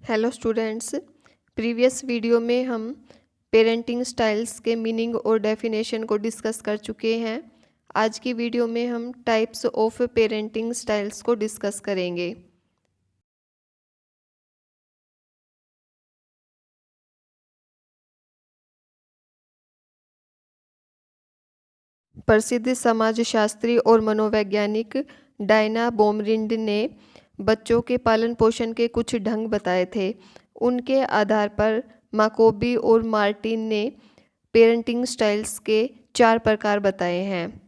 Hello students. Previous video में हम parenting styles के मीनिंग और डेफिनेशन को डिस्कस कर चुके हैं। आज की वीडियो में हम टाइप्स ऑफ पेरेंटिंग स्टाइल्स को डिस्कस करेंगे। प्रसिद्ध समाजशास्त्री और मनोवैज्ञानिक डायना बोमरिंड ने बच्चों के पालन पोषण के कुछ ढंग बताए थे। उनके आधार पर माकोबी और मार्टिन ने पेरेंटिंग स्टाइल्स के 4 प्रकार बताए हैं,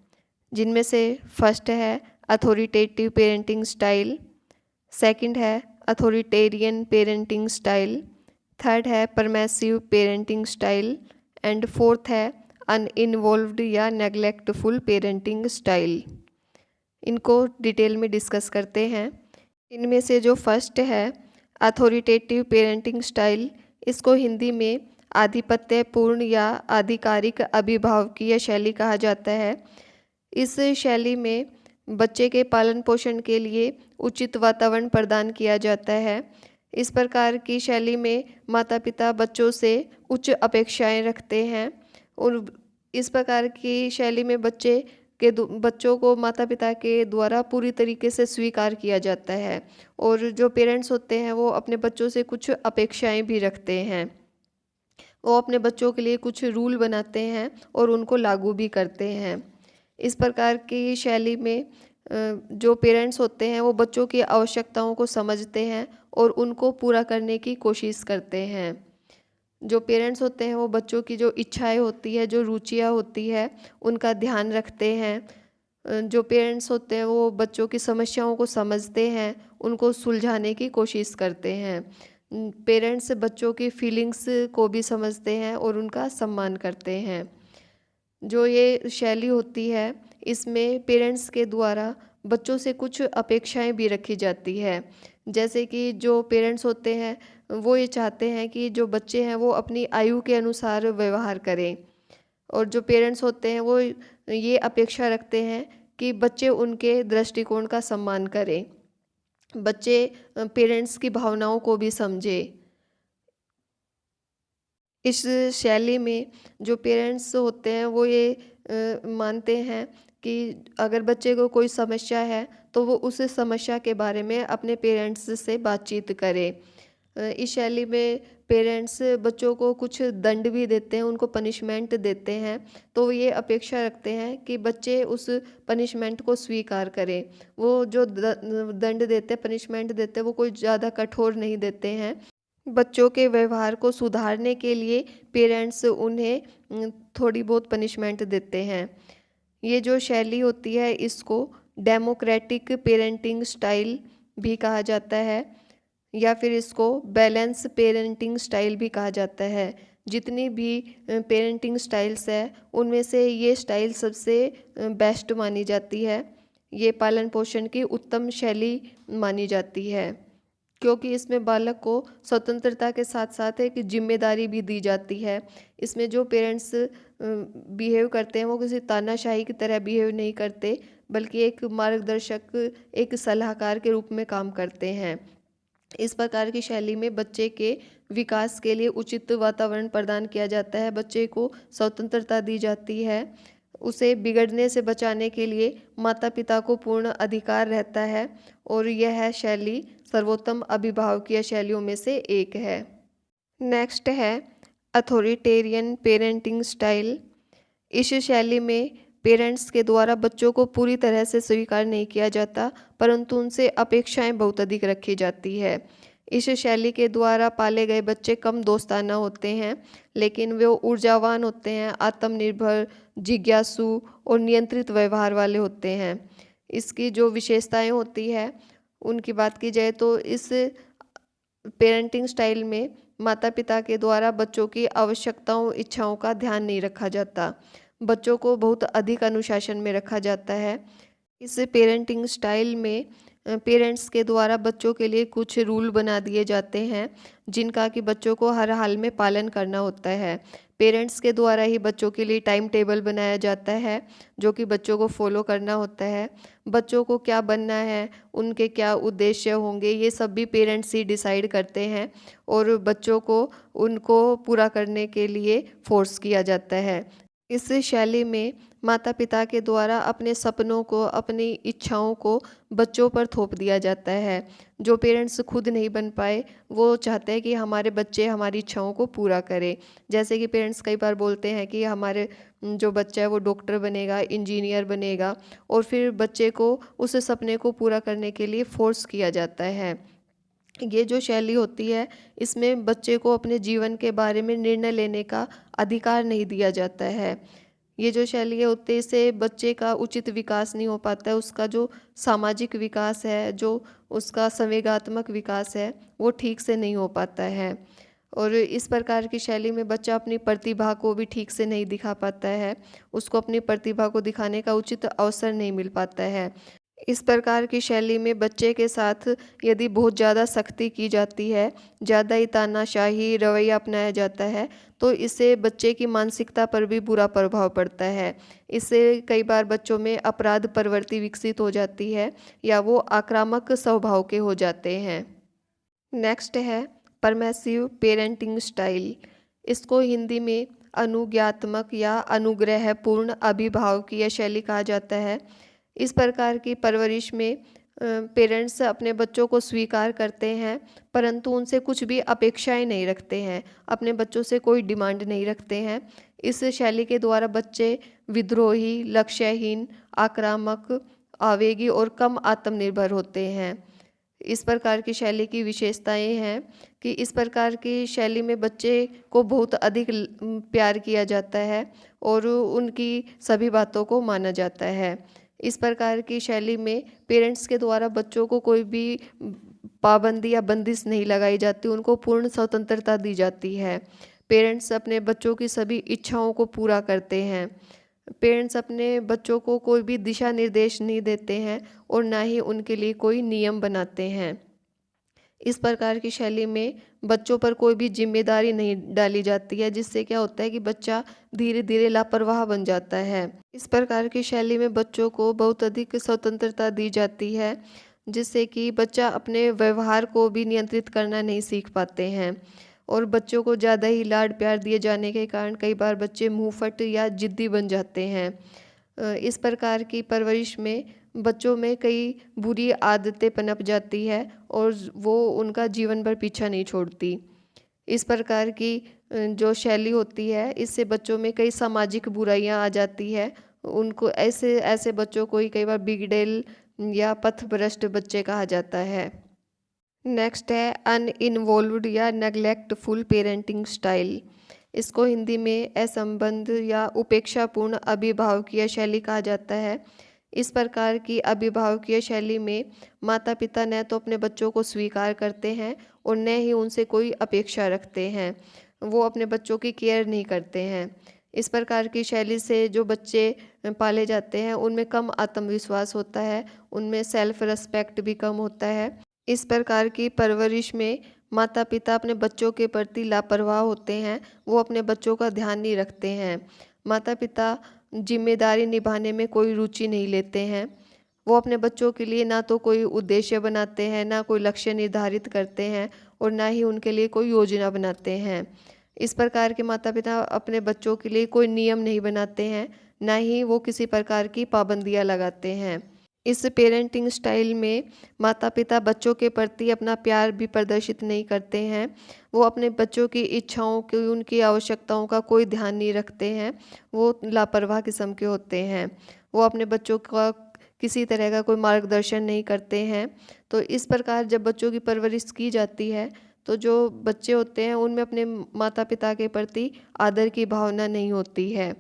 जिनमें से फर्स्ट है अथॉरिटेटिव पेरेंटिंग स्टाइल, सेकंड है अथॉरिटेरियन पेरेंटिंग स्टाइल, थर्ड है परमेसिव पेरेंटिंग स्टाइल एंड फोर्थ है अनइन्वॉल्व्ड या नेग्लेक्टफुल पेरेंटिंग स्टाइल। इनको डिटेल में डिस्कस करते हैं। इनमें से जो फर्स्ट है अथॉरिटेटिव पेरेंटिंग स्टाइल, इसको हिंदी में आधिपत्यपूर्ण या आधिकारिक अभिभावकीय शैली कहा जाता है। इस शैली में बच्चे के पालन पोषण के लिए उचित वातावरण प्रदान किया जाता है। इस प्रकार की शैली में माता पिता बच्चों से उच्च अपेक्षाएं रखते हैं और इस प्रकार की शैली में बच्चों को माता पिता के द्वारा पूरी तरीके से स्वीकार किया जाता है और जो पेरेंट्स होते हैं वो अपने बच्चों से कुछ अपेक्षाएं भी रखते हैं। वो अपने बच्चों के लिए कुछ रूल बनाते हैं और उनको लागू भी करते हैं। इस प्रकार की शैली में जो पेरेंट्स होते हैं वो बच्चों की आवश्यकताओं को समझते हैं और उनको पूरा करने की कोशिश करते हैं। जो पेरेंट्स होते हैं वो बच्चों की जो इच्छाएं होती है, जो रुचियां होती है, उनका ध्यान रखते हैं। जो पेरेंट्स होते हैं वो बच्चों की समस्याओं को समझते हैं, उनको सुलझाने की कोशिश करते हैं। पेरेंट्स बच्चों की फीलिंग्स को भी समझते हैं और उनका सम्मान करते हैं। जो ये शैली होती है इसमें पेरेंट्स के द्वारा बच्चों से कुछ अपेक्षाएं भी रखी जाती है। जैसे कि जो पेरेंट्स होते हैं वो ये चाहते हैं कि जो बच्चे हैं वो अपनी आयु के अनुसार व्यवहार करें और जो पेरेंट्स होते हैं वो ये अपेक्षा रखते हैं कि बच्चे उनके दृष्टिकोण का सम्मान करें, बच्चे पेरेंट्स की भावनाओं को भी समझे। इस शैली में जो पेरेंट्स होते हैं वो ये मानते हैं कि अगर बच्चे को कोई समस्या है तो वो उस समस्या के बारे में अपने पेरेंट्स से बातचीत करे। इस शैली में पेरेंट्स बच्चों को कुछ दंड भी देते हैं, उनको पनिशमेंट देते हैं, तो वो ये अपेक्षा रखते हैं कि बच्चे उस पनिशमेंट को स्वीकार करें। वो जो दंड देते हैं, पनिशमेंट देते हैं, वो कोई ज़्यादा कठोर नहीं देते हैं। बच्चों के व्यवहार को सुधारने के लिए पेरेंट्स उन्हें थोड़ी बहुत पनिशमेंट देते हैं। ये जो शैली होती है इसको डेमोक्रेटिक पेरेंटिंग स्टाइल भी कहा जाता है या फिर इसको बैलेंस पेरेंटिंग स्टाइल भी कहा जाता है। जितनी भी पेरेंटिंग स्टाइल्स है उनमें से ये स्टाइल सबसे बेस्ट मानी जाती है। ये पालन पोषण की उत्तम शैली मानी जाती है क्योंकि इसमें बालक को स्वतंत्रता के साथ साथ एक जिम्मेदारी भी दी जाती है। इसमें जो पेरेंट्स बिहेव करते हैं वो किसी तानाशाही की तरह बिहेव नहीं करते, बल्कि एक मार्गदर्शक, एक सलाहकार के रूप में काम करते हैं। इस प्रकार की शैली में बच्चे के विकास के लिए उचित वातावरण प्रदान किया जाता है, बच्चे को स्वतंत्रता दी जाती है, उसे बिगड़ने से बचाने के लिए माता पिता को पूर्ण अधिकार रहता है और यह शैली सर्वोत्तम अभिभावकीय शैलियों में से एक है। नेक्स्ट है अथॉरिटेरियन पेरेंटिंग स्टाइल। इस शैली में पेरेंट्स के द्वारा बच्चों को पूरी तरह से स्वीकार नहीं किया जाता, परंतु उनसे अपेक्षाएं बहुत अधिक रखी जाती है। इस शैली के द्वारा पाले गए बच्चे कम दोस्ताना होते हैं, लेकिन वे ऊर्जावान होते हैं, आत्मनिर्भर, जिज्ञासु और नियंत्रित व्यवहार वाले होते हैं। इसकी जो विशेषताएं होती है उनकी बात की जाए तो इस पेरेंटिंग स्टाइल में माता पिता के द्वारा बच्चों की आवश्यकताओं, इच्छाओं का ध्यान नहीं रखा जाता, बच्चों को बहुत अधिक अनुशासन में रखा जाता है। इस पेरेंटिंग स्टाइल में पेरेंट्स के द्वारा बच्चों के लिए कुछ रूल बना दिए जाते हैं जिनका कि बच्चों को हर हाल में पालन करना होता है। पेरेंट्स के द्वारा ही बच्चों के लिए टाइम टेबल बनाया जाता है जो कि बच्चों को फॉलो करना होता है। बच्चों को क्या बनना है, उनके क्या उद्देश्य होंगे, ये सब भी पेरेंट्स ही डिसाइड करते हैं और बच्चों को उनको पूरा करने के लिए फोर्स किया जाता है। इस शैली में माता पिता के द्वारा अपने सपनों को, अपनी इच्छाओं को बच्चों पर थोप दिया जाता है। जो पेरेंट्स खुद नहीं बन पाए वो चाहते हैं कि हमारे बच्चे हमारी इच्छाओं को पूरा करें। जैसे कि पेरेंट्स कई बार बोलते हैं कि हमारे जो बच्चा है वो डॉक्टर बनेगा, इंजीनियर बनेगा, और फिर बच्चे को उस सपने को पूरा करने के लिए फोर्स किया जाता है। ये जो शैली होती है इसमें बच्चे को अपने जीवन के बारे में निर्णय लेने का अधिकार नहीं दिया जाता है। ये जो शैली होती है इससे बच्चे का उचित विकास नहीं हो पाता है, उसका जो सामाजिक विकास है, जो उसका संवेगात्मक विकास है वो ठीक से नहीं हो पाता है। और इस प्रकार की शैली में बच्चा अपनी प्रतिभा को भी ठीक से नहीं दिखा पाता है, उसको अपनी प्रतिभा को दिखाने का उचित अवसर नहीं मिल पाता है। इस प्रकार की शैली में बच्चे के साथ यदि बहुत ज़्यादा सख्ती की जाती है, ज़्यादा ही तानाशाही रवैया अपनाया जाता है, तो इससे बच्चे की मानसिकता पर भी बुरा प्रभाव पड़ता है। इससे कई बार बच्चों में अपराध प्रवृत्ति विकसित हो जाती है या वो आक्रामक स्वभाव के हो जाते हैं। नेक्स्ट है परमेसिव पेरेंटिंग स्टाइल। इसको हिंदी में अनुज्ञात्मक या अनुग्रहपूर्ण अभिभावकीय शैली कहा जाता है। इस प्रकार की परवरिश में पेरेंट्स अपने बच्चों को स्वीकार करते हैं परंतु उनसे कुछ भी अपेक्षाएं नहीं रखते हैं, अपने बच्चों से कोई डिमांड नहीं रखते हैं। इस शैली के द्वारा बच्चे विद्रोही, लक्ष्यहीन, आक्रामक, आवेगी और कम आत्मनिर्भर होते हैं। इस प्रकार की शैली की विशेषताएं हैं कि इस प्रकार की शैली में बच्चे को बहुत अधिक प्यार किया जाता है और उनकी सभी बातों को माना जाता है। इस प्रकार की शैली में पेरेंट्स के द्वारा बच्चों को कोई भी पाबंदी या बंदिश नहीं लगाई जाती, उनको पूर्ण स्वतंत्रता दी जाती है। पेरेंट्स अपने बच्चों की सभी इच्छाओं को पूरा करते हैं। पेरेंट्स अपने बच्चों को कोई भी दिशा निर्देश नहीं देते हैं और ना ही उनके लिए कोई नियम बनाते हैं। इस प्रकार की शैली में बच्चों पर कोई भी जिम्मेदारी नहीं डाली जाती है, जिससे क्या होता है कि बच्चा धीरे धीरे लापरवाह बन जाता है। इस प्रकार की शैली में बच्चों को बहुत अधिक स्वतंत्रता दी जाती है, जिससे कि बच्चा अपने व्यवहार को भी नियंत्रित करना नहीं सीख पाते हैं और बच्चों को ज़्यादा ही लाड प्यार दिए जाने के कारण कई बार बच्चे मुंहफट या जिद्दी बन जाते हैं। इस प्रकार की परवरिश में बच्चों में कई बुरी आदतें पनप जाती है और वो उनका जीवन भर पीछा नहीं छोड़ती। इस प्रकार की जो शैली होती है इससे बच्चों में कई सामाजिक बुराइयां आ जाती है। उनको ऐसे ऐसे बच्चों को ही कई बार बिगड़ैल या पथभ्रष्ट बच्चे कहा जाता है। नेक्स्ट है अनइन्वॉल्व्ड या नेग्लेक्टफुल पेरेंटिंग स्टाइल। इसको हिंदी में असंबद्ध या उपेक्षापूर्ण अभिभावकीय शैली कहा जाता है। इस प्रकार की अभिभावकीय शैली में माता पिता न तो अपने बच्चों को स्वीकार करते हैं और न ही उनसे कोई अपेक्षा रखते हैं, वो अपने बच्चों की केयर नहीं करते हैं। इस प्रकार की शैली से जो बच्चे पाले जाते हैं उनमें कम आत्मविश्वास होता है, उनमें सेल्फ रिस्पेक्ट भी कम होता है। इस प्रकार की परवरिश में माता पिता अपने बच्चों के प्रति लापरवाह होते हैं, वो अपने बच्चों का ध्यान नहीं रखते हैं। माता पिता जिम्मेदारी निभाने में कोई रुचि नहीं लेते हैं। वो अपने बच्चों के लिए ना तो कोई उद्देश्य बनाते हैं, ना कोई लक्ष्य निर्धारित करते हैं और ना ही उनके लिए कोई योजना बनाते हैं। इस प्रकार के माता पिता अपने बच्चों के लिए कोई नियम नहीं बनाते हैं, ना ही वो किसी प्रकार की पाबंदियां लगाते हैं। इस पेरेंटिंग स्टाइल में माता पिता बच्चों के प्रति अपना प्यार भी प्रदर्शित नहीं करते हैं। वो अपने बच्चों की इच्छाओं की, उनकी आवश्यकताओं का कोई ध्यान नहीं रखते हैं, वो लापरवाह किस्म के होते हैं। वो अपने बच्चों का किसी तरह का कोई मार्गदर्शन नहीं करते हैं। तो इस प्रकार जब बच्चों की परवरिश की जाती है तो जो बच्चे होते हैं उनमें अपने माता पिता के प्रति आदर की भावना नहीं होती है।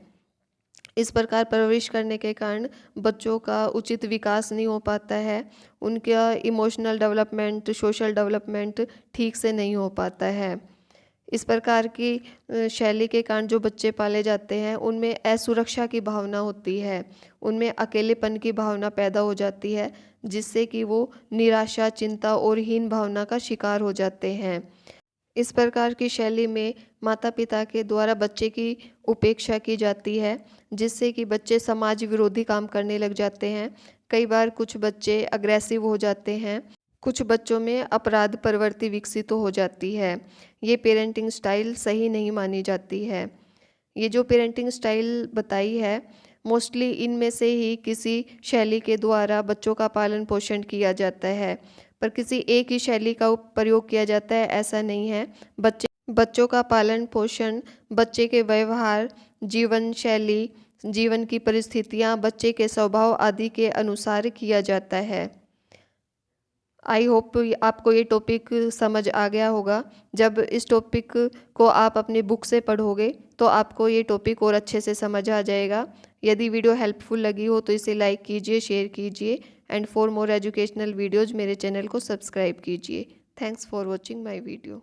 इस प्रकार परवरिश करने के कारण बच्चों का उचित विकास नहीं हो पाता है, उनका इमोशनल डेवलपमेंट, सोशल डेवलपमेंट ठीक से नहीं हो पाता है। इस प्रकार की शैली के कारण जो बच्चे पाले जाते हैं उनमें असुरक्षा की भावना होती है, उनमें अकेलेपन की भावना पैदा हो जाती है, जिससे कि वो निराशा, चिंता और हीन भावना का शिकार हो जाते हैं। इस प्रकार की शैली में माता-पिता के द्वारा बच्चे की उपेक्षा की जाती है, जिससे कि बच्चे समाज विरोधी काम करने लग जाते हैं। कई बार कुछ बच्चे अग्रेसिव हो जाते हैं, कुछ बच्चों में अपराध प्रवृत्ति विकसित हो जाती है। ये पेरेंटिंग स्टाइल सही नहीं मानी जाती है। ये जो पेरेंटिंग स्टाइल बताई है, मोस्टली इनमें से ही किसी शैली के द्वारा बच्चों का पालन पोषण किया जाता है, पर किसी एक ही शैली का प्रयोग किया जाता है ऐसा नहीं है। बच्चों का पालन पोषण बच्चे के व्यवहार, जीवन शैली, जीवन की परिस्थितियाँ, बच्चे के स्वभाव आदि के अनुसार किया जाता है। आई होप आपको ये टॉपिक समझ आ गया होगा। जब इस टॉपिक को आप अपनी बुक से पढ़ोगे तो आपको ये टॉपिक और अच्छे से समझ आ जाएगा। यदि वीडियो हेल्पफुल लगी हो तो इसे लाइक कीजिए, शेयर कीजिए and for more educational videos मेरे चैनल को सब्सक्राइब कीजिए। Thanks for watching my video.